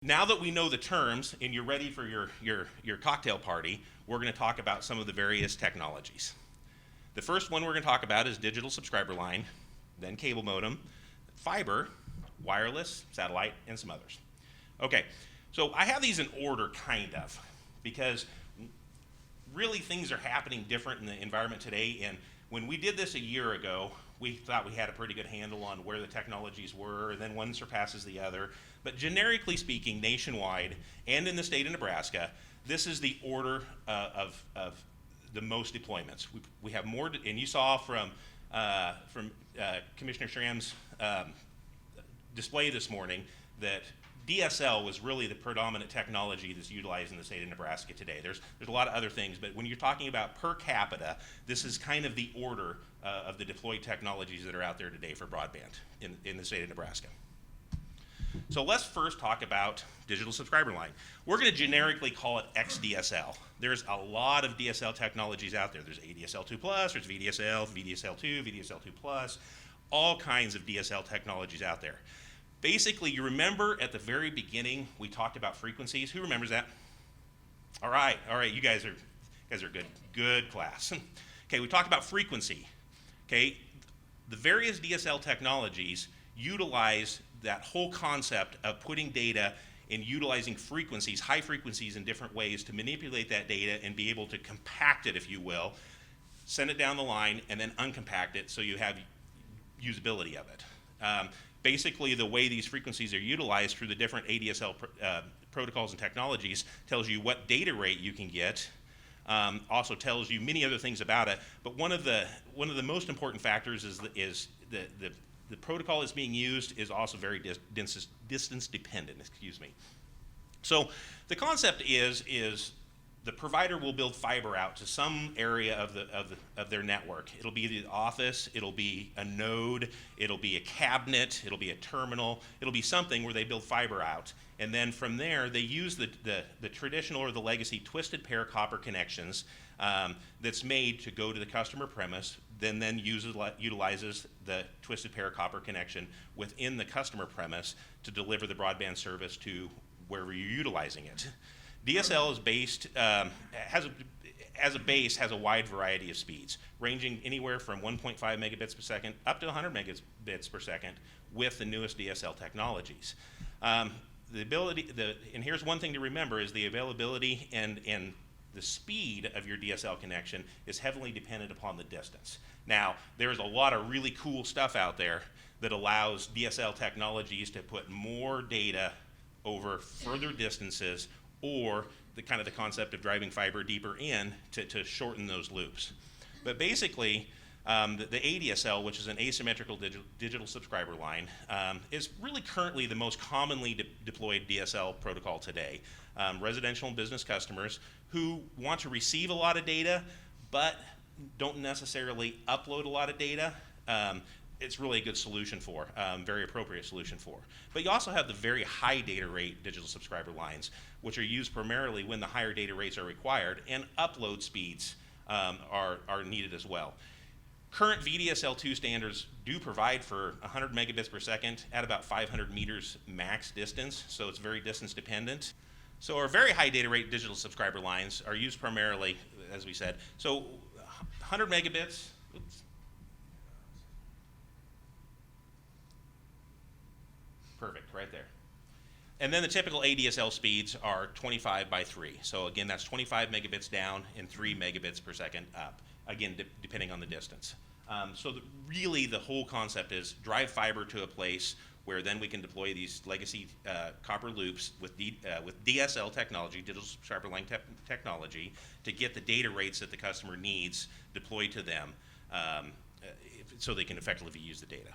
Now that we know the terms and you're ready for your cocktail party, we're going to talk about some of the various technologies. The first one we're going to talk about is digital subscriber line, then cable modem, fiber, wireless, satellite, and some others. Okay, so I have these in order, kind of, because really things are happening different in the environment today, and when we did this a year ago, we thought we had a pretty good handle on where the technologies were, and then one surpasses the other. But generically speaking, nationwide and in the state of Nebraska, this is the order of the most deployments. We have more, and you saw from Commissioner Schramm's display this morning that DSL was really the predominant technology that's utilized in the state of Nebraska today. There's a lot of other things, but when you're talking about per capita, this is kind of the order of the deployed technologies that are out there today for broadband in the state of Nebraska. So let's first talk about digital subscriber line. We're going to generically call it XDSL. There's a lot of DSL technologies out there. There's ADSL2+, there's VDSL, VDSL2, VDSL2+, all kinds of DSL technologies out there. Basically, you remember at the very beginning we talked about frequencies. Who remembers that? All right, you guys are good class. Okay, we talked about frequency. Okay, the various DSL technologies utilize that whole concept of putting data and utilizing frequencies, high frequencies in different ways to manipulate that data and be able to compact it, if you will, send it down the line, and then uncompact it so you have usability of it. Basically, the way these frequencies are utilized through the different ADSL protocols and technologies tells you what data rate you can get, also tells you many other things about it, but one of the most important factors is the protocol that's being used is also very distance dependent, excuse me. So the concept is the provider will build fiber out to some area of their network. It'll be the office, it'll be a node, it'll be a cabinet, it'll be a terminal, it'll be something where they build fiber out. And then from there, they use the traditional or the legacy twisted pair copper connections that's made to go to the customer premise, then utilizes the twisted pair copper connection within the customer premise to deliver the broadband service to wherever you're utilizing it. DSL is based, has a wide variety of speeds, ranging anywhere from 1.5 megabits per second up to 100 megabits per second with the newest DSL technologies. And here's one thing to remember is the availability and the speed of your DSL connection is heavily dependent upon the distance. Now, there's a lot of really cool stuff out there that allows DSL technologies to put more data over further distances, or the concept of driving fiber deeper in to shorten those loops. But basically, the ADSL, which is an asymmetrical digital subscriber line, is really currently the most commonly deployed DSL protocol today. Residential and business customers who want to receive a lot of data but don't necessarily upload a lot of data, it's really a good solution for, very appropriate solution for. But you also have the very high data rate digital subscriber lines, which are used primarily when the higher data rates are required and upload speeds are needed as well. Current VDSL2 standards do provide for 100 megabits per second at about 500 meters max distance, so it's very distance dependent. So our very high data rate digital subscriber lines are used primarily, as we said, so 100 megabits, oops. Perfect, right there. And then the typical ADSL speeds are 25 by 3. So again, that's 25 megabits down and 3 megabits per second up, again, depending on the distance. So really the whole concept is drive fiber to a place where then we can deploy these legacy copper loops with DSL technology, digital subscriber line technology, to get the data rates that the customer needs deployed to them so they can effectively use the data.